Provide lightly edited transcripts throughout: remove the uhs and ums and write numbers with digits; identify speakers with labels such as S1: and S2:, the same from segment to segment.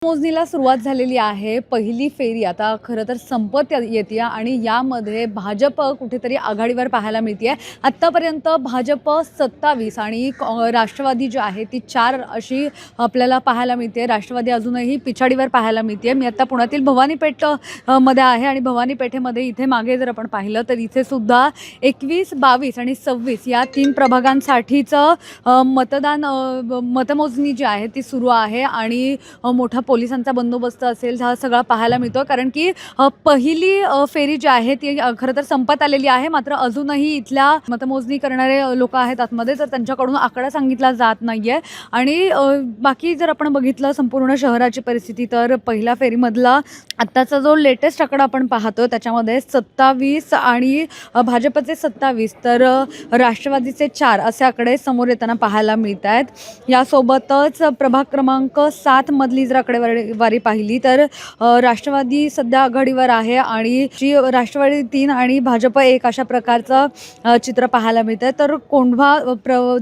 S1: मोजणीला सुरुवात झालेली आहे. पहिली फेरी आता खरं तर संपत येते आणि यामध्ये भाजप कुठेतरी आघाडीवर पाहायला मिळते. आत्तापर्यंत भाजप 27 आणि राष्ट्रवादी जी आहे ती 4 अशी आपल्याला पाहायला मिळते. राष्ट्रवादी अजूनही पिछाडीवर पाहायला मिळते. मी आता पुण्यातील भवानी मध्ये आहे आणि भवानी पेठेमध्ये इथे मागे जर आपण पाहिलं तर इथे सुद्धा 21, 22 आणि 26 या 3 प्रभागांसाठीचं मतमोजणी जी आहे ती सुरू आहे आणि मोठा पोलिसांचा बंदोबस्त असेल हा सगळा पाहायला मिळतो. कारण की पहिली फेरी जी आहे ती खरं तर संपत आलेली आहे. मात्र अजूनही इथल्या मतमोजणी करणारे लोक आहेत आतमध्ये, तर त्यांच्याकडून आकडा सांगितला जात नाहीये. आणि बाकी जर आपण बघितलं संपूर्ण शहराची परिस्थिती तर पहिल्या फेरीमधला आत्ताचा जो लेटेस्ट आकडा आपण पाहतो त्याच्यामध्ये 27 आणि भाजपचे 27 तर राष्ट्रवादीचे 4 असे आकडे समोर येताना पाहायला मिळत आहेत. यासोबतच प्रभाग क्रमांक 7 मधली जर आकडेवारी पाहिली तर राष्ट्रवादी सध्या आघाडीवर आहे आणि जी राष्ट्रवादी 3 आणि भाजप 1 अशा प्रकारचं चित्र पाहायला मिळतं. तर कोंढवा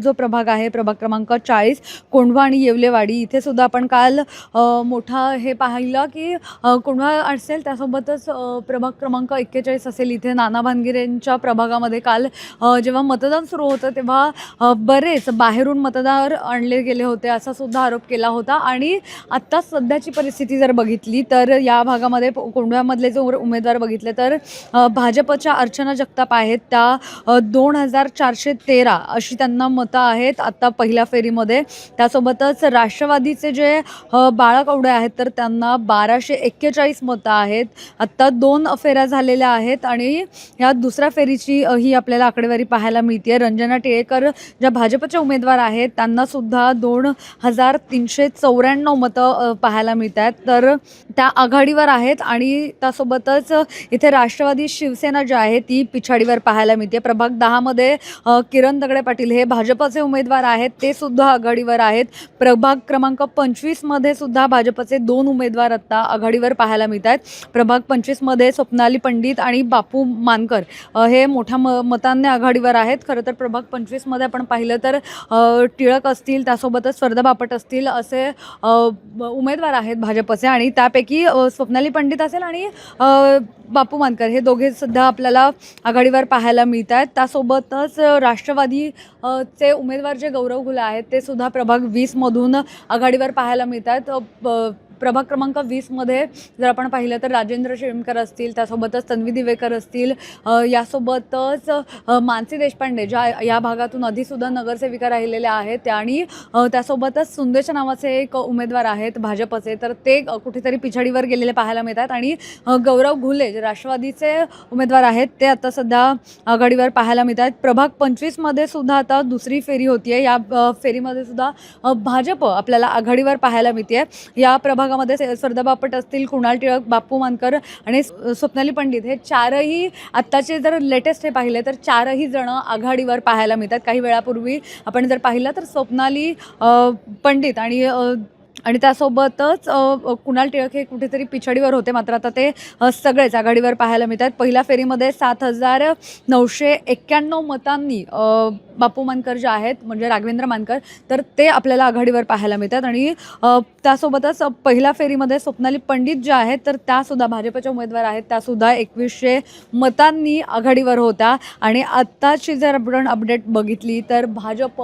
S1: जो प्रभाग आहे प्रभाग क्रमांक 40 कोंढवा आणि येवलेवाडी इथे सुद्धा आपण काल मोठा हे पाहिलं की कोंढवा असेल, त्यासोबतच प्रभाग क्रमांक 41 असेल. इथे नाना भानगिरेंच्या प्रभागामध्ये काल जेव्हा मतदान सुरू होतं तेव्हा बरेच बाहेरून मतदार आणले गेले होते असा सुद्धा आरोप केला होता. आणि आत्ता सध्याची परिस्थिती जर बघितली तर या भागामध्ये कोंढव्यामधले जो उमेदवार बघितले तर भाजपच्या अर्चना जगताप आहेत. त्या 2413 अशी त्यांना मतं आहेत आत्ता पहिल्या फेरीमध्ये. त्यासोबतच राष्ट्रवादीचे जे बाळाकवडे आहेत तर त्यांना 1241 मतं आहेत. आत्ता 2 फेऱ्या झालेल्या आहेत आणि या दुसऱ्या फेरीची ही आपल्याला आकडेवारी पाहायला मिळते. रंजना टिळेकर ज्या भाजपच्या उमेदवार आहेत त्यांना सुद्धा 2394 मतं पाहायला मिळत आहेत. तर त्या आघाडीवर आहेत आणि त्यासोबतच इथे राष्ट्रवादी शिवसेना जी आहे ती पिछाडीवर पाहायला मिळते. प्रभाग 10 मध्ये किरण दगडे पाटील हे भाजपचे उमेदवार आहेत, ते सुद्धा आघाडीवर आहेत. प्रभाग क्रमांक 25 मध्ये सुद्धा भाजपचे 2 उमेदवार आता आघाडीवर पाहायला मिळत आहेत. प्रभाग 25 मध्ये स्वप्नाली पंडित आणि बापू मानकर हे मोठ्या मतांनी आघाडीवर आहेत. खरं तर प्रभाग 25 मध्ये आपण पाहिलं तर टिळक असतील, त्यासोबतच स्वर्धा बापट असतील असे उमेदवार आहेत भाजपचे आणि त्यापैकी स्वप्नाली पंडित असेल आणि बापू मानकर हे दोघे सुद्धा आपल्याला आघाडीवर पाहायला मिळत आहेत. त्यासोबतच राष्ट्रवादी चे उमेदवार जे गौरव घुले आहेत ते सुद्धा प्रभाग 20 मधून आघाडीवर पाहायला मिळत आहेत. प्रभाग क्रमांक 20 मध्ये जर आपण पाहिलं तर राजेंद्र शेळमकर असतील, त्यासोबतच तन्वी दिवेकर असतील, यासोबतच मानसी देशपांडे ज्या या भागातून आधीसुद्धा नगरसेविका राहिलेल्या आहेत आणि त्यासोबतच सुंदेश नावाचे एक उमेदवार आहेत भाजपचे, तर ते कुठेतरी पिछाडीवर गेलेले पाहायला मिळतात. आणि गौरव घुले जे राष्ट्रवादीचे उमेदवार आहेत ते आता सध्या आघाडीवर पाहायला मिळतात. प्रभाग 25 मध्ये सुद्धा आता दुसरी फेरी होतीये. या फेरीमध्ये सुद्धा भाजप आपल्याला आघाडीवर पाहायला मिळते. या प्रभागामध्ये स्वर्धा बापट असतील, कुणाल टिळक, बापू मानकर आणि स्वप्नाली पंडित हे 4ही आत्ताचे जर लेटेस्ट हे पाहिले तर 4ही जण आघाडीवर पाहायला मिळतात. काही वेळापूर्वी आपण जर पाहिलं तर स्वप्नाली पंडित आणि त्यासोबतच कुणाल टिळक हे कुठेतरी पिछाडीवर होते. मात्र आता ते सगळेच आघाडीवर पाहायला मिळतात. पहिल्या फेरीमध्ये 7991 मतांनी बापू मानकर जे आहेत म्हणजे राघवेंद्र मानकर तर ते आपल्याला आघाडीवर पाहायला मिळतात. आणि त्यासोबतच पहिल्या फेरीमध्ये स्वप्नाली पंडित ज्या आहेत तर त्यासुद्धा भाजपच्या उमेदवार आहेत, त्यासुद्धा 2100 मतांनी आघाडीवर होत्या. आणि आत्ताची जर आपण अपडेट बघितली तर भाजप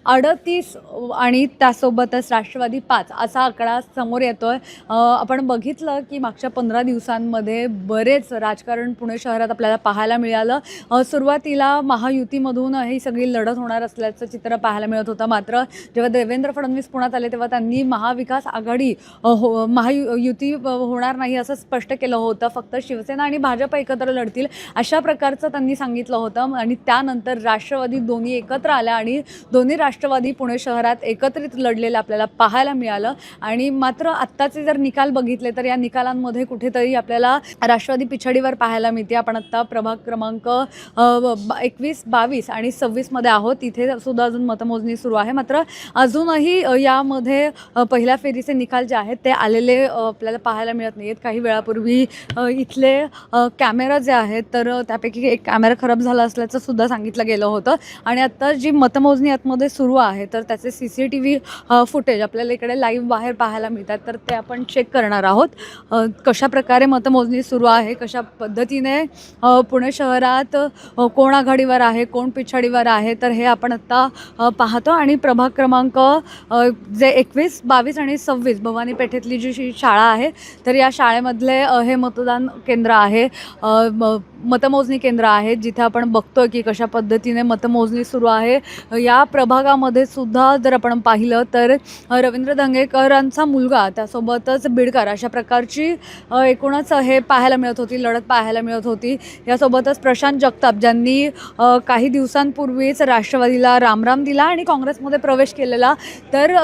S1: 38 आणि त्यासोबतच राष्ट्रवादी 5 असा आकडा समोर येतोय. आपण बघितलं की मागच्या 15 दिवसांमध्ये बरेच राजकारण पुणे शहरात आपल्याला पाहायला मिळालं. सुरुवातीला महायुतीमधून ही सगळी लढत होणार असल्याचं चित्र पाहायला मिळत होतं. मात्र जेव्हा देवेंद्र फडणवीस पुण्यात आले तेव्हा त्यांनी महाविकास आघाडी महायुती होणार नाही असं स्पष्ट केलं होतं. फक्त शिवसेना आणि भाजप एकत्र लढतील अशा प्रकारचं त्यांनी सांगितलं होतं. आणि त्यानंतर राष्ट्रवादी दोन्ही एकत्र आल्या आणि दोन्ही राष्ट्रवादी पुणे शहरात एकत्रित लढलेलं आपल्याला पाहायला मिळालं. आणि मात्र आत्ताचे जर निकाल बघितले तर या निकालांमध्ये कुठेतरी आपल्याला राष्ट्रवादी पिछाडीवर पाहायला मिळते. आपण आत्ता प्रभाग क्रमांक 21, 22 आणि 26 मध्ये आहोत. इथे सुद्धा अजून मतमोजणी सुरू आहे. मात्र अजूनही यामध्ये पहिल्या फेरीचे निकाल जे आहेत ते आलेले आपल्याला पाहायला मिळत नाही आहेत. काही वेळापूर्वी इथले कॅमेरा जे आहेत तर त्यापैकी एक कॅमेरा खराब झाला असल्याचं सुद्धा सांगितलं गेलं होतं. आणि आत्ता जी मतमोजणी आतमध्ये सुरू आहे तर त्याचे CCTV फुटेज आपल्याला इकडे लाईव्ह बाहेर पाहायला मिळतात. तर ते आपण चेक करणार आहोत. कशा प्रकारे मतमोजणी सुरू आहे, कशा पद्धतीने पुणे शहरात कोण आघाडीवर आहे, कोण पिछाडीवर आहे, तर हे आपण आत्ता पाहतो. आणि प्रभाग क्रमांक जे 21, 22 आणि 26 भवानी पेठेतली जी शाळा आहे तर या शाळेमधले हे मतदान केंद्र आहे, मतमोजणी केंद्र आहे, जिथे आपण बघतोय की कशा पद्धतीने मतमोजणी सुरू आहे. या प्रभागामध्ये सुद्धा जर आपण पाहिलं तर रवींद्र धंगेकरांचा मुलगा त्यासोबतच बिडकर अशा प्रकारची एकूणच हे पाहायला मिळत होती, लढत पाहायला मिळत होती. यासोबतच प्रशांत जगताप ज्यांनी काही दिवसांपूर्वीच राष्ट्रवादीला रामराम दिला आणि काँग्रेसमध्ये प्रवेश केलेला, तर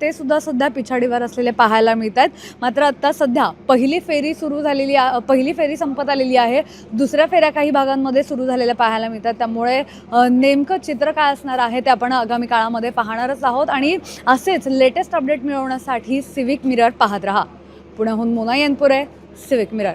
S1: ते सुद्धा सध्या पिछाडीवर असलेले पाहायला मिळत आहेत. मात्र आत्ता सध्या पहिली फेरी संपत आलेली आहे. दुसऱ्या फेऱ्या काही भागांमध्ये सुरू झालेल्या पाहायला मिळतात. त्यामुळे नेमकं चित्र काय असणार आहे ते आपण आगामी काळामध्ये पाहणारच आहोत. आणि असेच लेटेस्ट अपडेट मिळवण्यासाठी सिविक मिरर पाहत रहा. पुण्याहून मोना येनपुरे, सिविक मिरर.